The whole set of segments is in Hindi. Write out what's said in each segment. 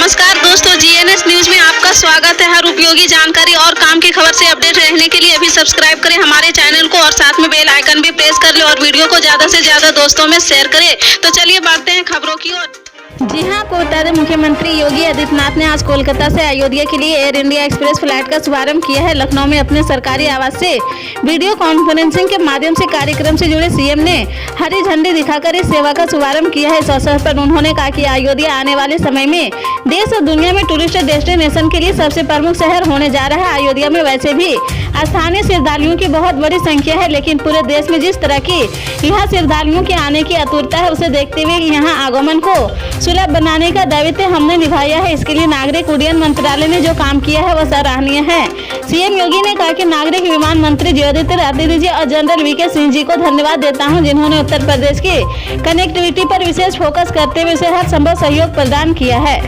नमस्कार दोस्तों, जीएनएस न्यूज में आपका स्वागत है। हर उपयोगी जानकारी और काम की खबर से अपडेट रहने के लिए अभी सब्सक्राइब करें हमारे चैनल को और साथ में बेल आइकन भी प्रेस कर ले और वीडियो को ज्यादा से ज्यादा दोस्तों में शेयर करें। तो चलिए बढ़ते हैं खबरों की ओर। जी हां, आपको बता दें मुख्यमंत्री योगी आदित्यनाथ ने आज कोलकाता से अयोध्या के लिए एयर इंडिया एक्सप्रेस फ्लाइट का शुभारंभ किया है। लखनऊ में अपने सरकारी आवास से वीडियो कॉन्फ्रेंसिंग के माध्यम से कार्यक्रम से जुड़े सीएम ने हरी झंडी दिखाकर इस सेवा का शुभारंभ किया है। इस अवसर पर उन्होंने कहा कि अयोध्या आने वाले समय में देश और दुनिया में टूरिस्ट डेस्टिनेशन के लिए सबसे प्रमुख शहर होने जा रहा है। अयोध्या में वैसे भी स्थानीय श्रद्धालुओं की बहुत बड़ी संख्या है, लेकिन पूरे देश में जिस तरह की यहाँ श्रद्धालुओं के आने की आतुरता है, उसे देखते हुए यहाँ आगमन को सुलभ बनाने का दायित्व हमने निभाया है। इसके लिए नागरिक उड्डयन मंत्रालय ने जो काम किया है वह सराहनीय है। सीएम योगी ने कहा कि नागरिक विमान मंत्री ज्योतिरादित्य जी और जनरल वीके सिंह जी को धन्यवाद देता हूं, जिन्होंने उत्तर प्रदेश की कनेक्टिविटी पर विशेष फोकस करते हुए उसे हर संभव सहयोग प्रदान किया है।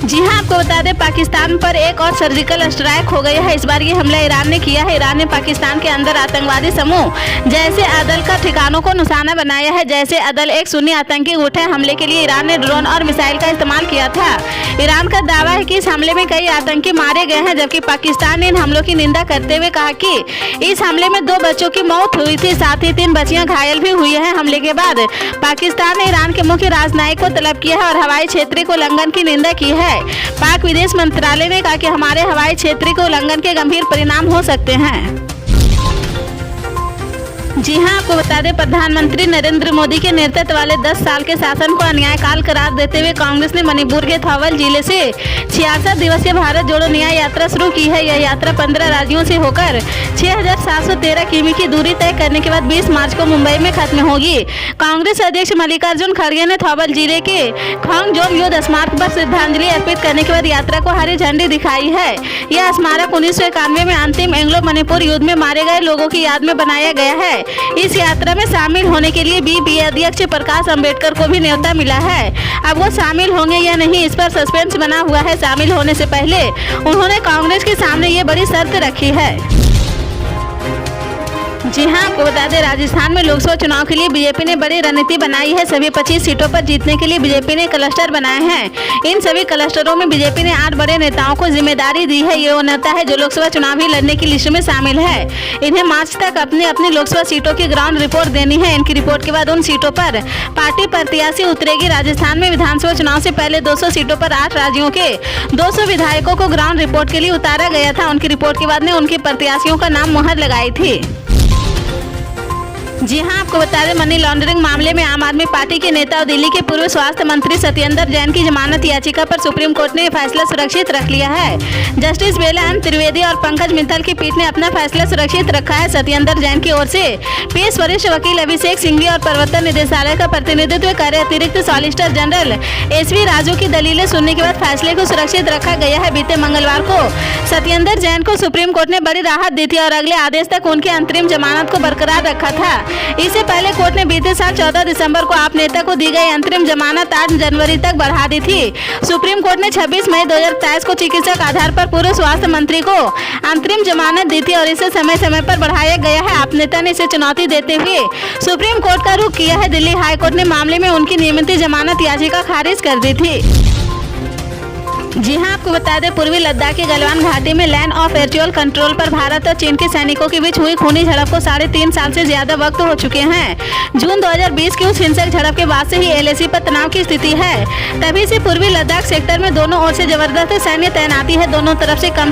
जी हां, आपको बता दें पाकिस्तान पर एक और सर्जिकल स्ट्राइक हो गया है। इस बार ये हमला ईरान ने किया है। ईरान ने पाकिस्तान के अंदर आतंकवादी समूह जैसे अदल का ठिकानों को निशाना बनाया है। जैसे अदल एक सुन्नी आतंकी गुट है। हमले के लिए ईरान ने ड्रोन और मिसाइल का इस्तेमाल किया था। ईरान का दावा है कि इस हमले में कई आतंकी मारे गए हैं, जबकि पाकिस्तान ने इन हमलों की निंदा करते हुए कहा कि इस हमले में 2 बच्चों की मौत हुई थी, साथ ही 3 बच्चियां घायल भी हुई है। हमले के बाद पाकिस्तान ने ईरान के मुख्य राजनयिक को तलब किया है और हवाई क्षेत्र को उल्लंघन की निंदा की है। पाक विदेश मंत्रालय ने कहा कि हमारे हवाई क्षेत्र के उल्लंघन के गंभीर परिणाम हो सकते हैं। जी हां, आपको बता दें प्रधानमंत्री नरेंद्र मोदी के नेतृत्व वाले 10 साल के शासन को अन्यायकाल करार देते हुए कांग्रेस ने मणिपुर के थौबल जिले से 66 दिवसीय भारत जोड़ो न्याय यात्रा शुरू की है। यह यात्रा 15 राज्यों से होकर 6713 किमी की दूरी तय करने के बाद 20 मार्च को मुंबई में खत्म होगी। कांग्रेस अध्यक्ष मल्लिकार्जुन खड़गे ने थौबल जिले के खोंगजोम युद्ध स्मारक पर श्रद्धांजलि अर्पित करने के बाद यात्रा को हरी झंडी दिखाई है। यह स्मारक 1991 में अंतिम एंग्लो मणिपुर युद्ध में मारे गए लोगों की याद में बनाया गया है। इस यात्रा में शामिल होने के लिए बीपीए अध्यक्ष प्रकाश अंबेडकर को भी न्योता मिला है। अब वो शामिल होंगे या नहीं, इस पर सस्पेंस बना हुआ है। शामिल होने से पहले उन्होंने कांग्रेस के सामने ये बड़ी शर्त रखी है। जी हां, आपको बता दें राजस्थान में लोकसभा चुनाव के लिए बीजेपी ने बड़ी रणनीति बनाई है। सभी 25 सीटों पर जीतने के लिए बीजेपी ने क्लस्टर बनाए हैं। इन सभी क्लस्टरों में बीजेपी ने 8 बड़े नेताओं को जिम्मेदारी दी है। ये वो नेता है जो लोकसभा चुनाव ही लड़ने की लिस्ट में शामिल है। इन्हें मार्च तक अपनी लोकसभा सीटों की ग्राउंड रिपोर्ट देनी है। इनकी रिपोर्ट के बाद उन सीटों पर पार्टी प्रत्याशी उतरेगी। राजस्थान में विधानसभा चुनाव से पहले 200 सीटों पर 8 राज्यों के 200 विधायकों को ग्राउंड रिपोर्ट के लिए उतारा गया था। उनकी रिपोर्ट के बाद ने उनके प्रत्याशियों का नाम मुहर लगाई थी। जी हां, आपको बता दें मनी लॉन्ड्रिंग मामले में आम आदमी पार्टी के नेता और दिल्ली के पूर्व स्वास्थ्य मंत्री सत्येंद्र जैन की जमानत याचिका पर सुप्रीम कोर्ट ने फैसला सुरक्षित रख लिया है। जस्टिस बेला एम त्रिवेदी और पंकज मित्तल की पीठ ने अपना फैसला सुरक्षित रखा है। सत्येंद्र जैन की ओर से पेश वरिष्ठ वकील अभिषेक सिंघवी और प्रवर्तन निदेशालय का प्रतिनिधित्व कर रहे अतिरिक्त सॉलिसिटर जनरल एसवी राजू की दलीलें सुनने के बाद फैसले को सुरक्षित रखा गया है। बीते मंगलवार को सत्येंद्र जैन को सुप्रीम कोर्ट ने बड़ी राहत दी थी और अगले आदेश तक उनकी अंतरिम जमानत को बरकरार रखा था। इससे पहले कोर्ट ने बीते साल 14 दिसंबर को आप नेता को दी गई अंतरिम जमानत 8 जनवरी तक बढ़ा दी थी। सुप्रीम कोर्ट ने 26 मई 2023 को चिकित्सक आधार पर पूर्व स्वास्थ्य मंत्री को अंतरिम जमानत दी थी और इसे समय समय पर बढ़ाया गया है। आप नेता ने इसे चुनौती देते हुए सुप्रीम कोर्ट का रुख किया है। दिल्ली हाई कोर्ट ने मामले में उनकी नियमित जमानत याचिका खारिज कर दी थी। जी हां, आपको बता दें पूर्वी लद्दाख के गलवान घाटी में लैंड ऑफ वर्चुअल कंट्रोल पर भारत और चीन के सैनिकों के बीच हुई खूनी झड़प को 3.5 साल से ज्यादा वक्त हो चुके हैं। जून 2020 की उस हिंसक झड़प के बाद से ही एलएसी पर तनाव की स्थिति है। तभी से पूर्वी लद्दाख सेक्टर में दोनों ओर से जबरदस्त सैन्य तैनाती है। दोनों तरफ से कम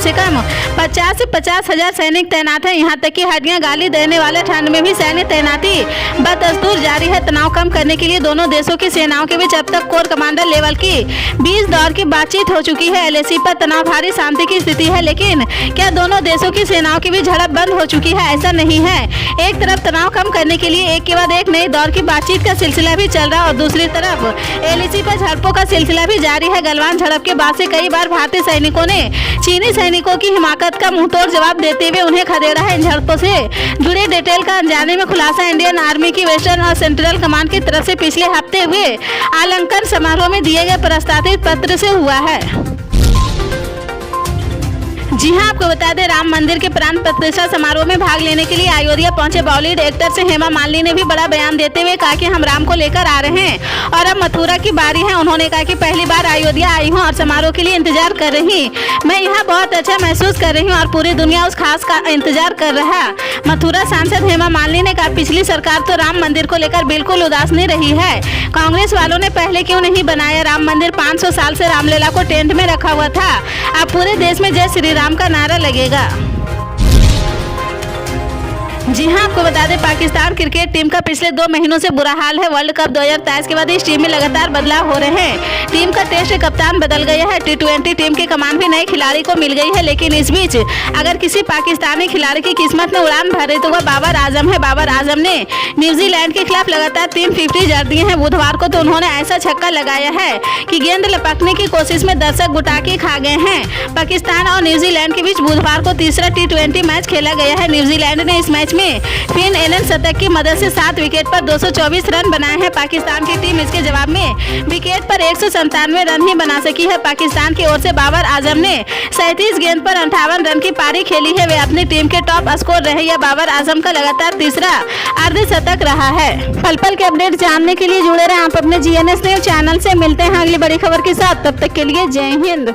50 से 50 हजार सैनिक तैनात है। यहाँ तक कि हड्डियां गाली देने वाले ठंड में भी सैन्य तैनाती बदस्तूर जारी है। तनाव कम करने के लिए दोनों देशों की सेनाओं के बीच अब तक कोर कमांडर लेवल की 20 दौर की बातचीत हो चुकी है। एलएसी पर तनाव भारी शांति की स्थिति है, लेकिन क्या दोनों देशों की सेनाओं की भी झड़प बंद हो चुकी है? ऐसा नहीं है। एक तरफ तनाव कम करने के लिए एक के बाद एक नए दौर की बातचीत का सिलसिला भी चल रहा है और दूसरी तरफ एलएसी पर झड़पों का सिलसिला भी जारी है। गलवान झड़प के बाद से कई बार भारतीय सैनिकों ने चीनी सैनिकों की हिमाकत का मुंहतोड़ जवाब देते हुए उन्हें खदेड़ा है। इन झड़पों से जुड़े डिटेल का अनजाने में खुलासा इंडियन आर्मी की वेस्टर्न और सेंट्रल कमांड की तरफ से पिछले हफ्ते हुए अलंकरण समारोह में दिए गए प्रस्तावित पत्र से हुआ है। जी हां, आपको बता दें राम मंदिर के प्राण प्रतिष्ठा समारोह में भाग लेने के लिए अयोध्या पहुंचे बॉलीवुड एक्टर से हेमा मालिनी ने भी बड़ा बयान देते हुए कहा कि हम राम को लेकर आ रहे हैं और अब मथुरा की बारी है। उन्होंने कहा कि पहली बार अयोध्या आई हूं और समारोह के लिए इंतजार कर रही। मैं यहाँ बहुत अच्छा महसूस कर रही हूँ और पूरी दुनिया उस खास का इंतजार कर रहा। मथुरा सांसद हेमा मालिनी ने कहा पिछली सरकार तो राम मंदिर को लेकर बिल्कुल उदास नहीं रही है। कांग्रेस वालों ने पहले क्यों नहीं बनाया राम मंदिर? 500 साल से रामलला को टेंट में रखा हुआ था। अब पूरे देश में जय श्री राम का नारा लगेगा। जी हां, आपको बता दें पाकिस्तान क्रिकेट टीम का पिछले 2 महीनों से बुरा हाल है। वर्ल्ड कप 2023 के बाद इस टीम में लगातार बदलाव हो रहे हैं। टीम का टेस्ट कप्तान बदल गया है। T20 टीम की कमान भी नए खिलाड़ी को मिल गई है, लेकिन इस बीच अगर किसी पाकिस्तानी खिलाड़ी की किस्मत में उड़ान भरे तो वह बाबर आजम है। बाबर आजम ने न्यूजीलैंड के खिलाफ लगातार 3 50 जड़ दिए हैं। बुधवार को तो उन्होंने ऐसा छक्का लगाया है कि गेंद लपकने की कोशिश में दर्शक गुटाके खा गए हैं। पाकिस्तान और न्यूजीलैंड के बीच बुधवार को तीसरा T20 मैच खेला गया है। न्यूजीलैंड ने इस मैच में फिन एलन शतक की मदद से 7 विकेट पर 224 रन बनाए हैं। पाकिस्तान की टीम इसके जवाब में विकेट पर 197 रन ही बना सकी है। पाकिस्तान की ओर से बाबर आजम ने 37 गेंद पर 58 रन की पारी खेली है। वे अपनी टीम के टॉप स्कोर रहे। यह बाबर आजम का लगातार तीसरा अर्धशतक रहा है। पल पल के अपडेट जानने के लिए जुड़े रहे आप अपने GNS न्यूज चैनल से। मिलते हैं अगली बड़ी खबर के साथ, तब तक के लिए जय हिंद।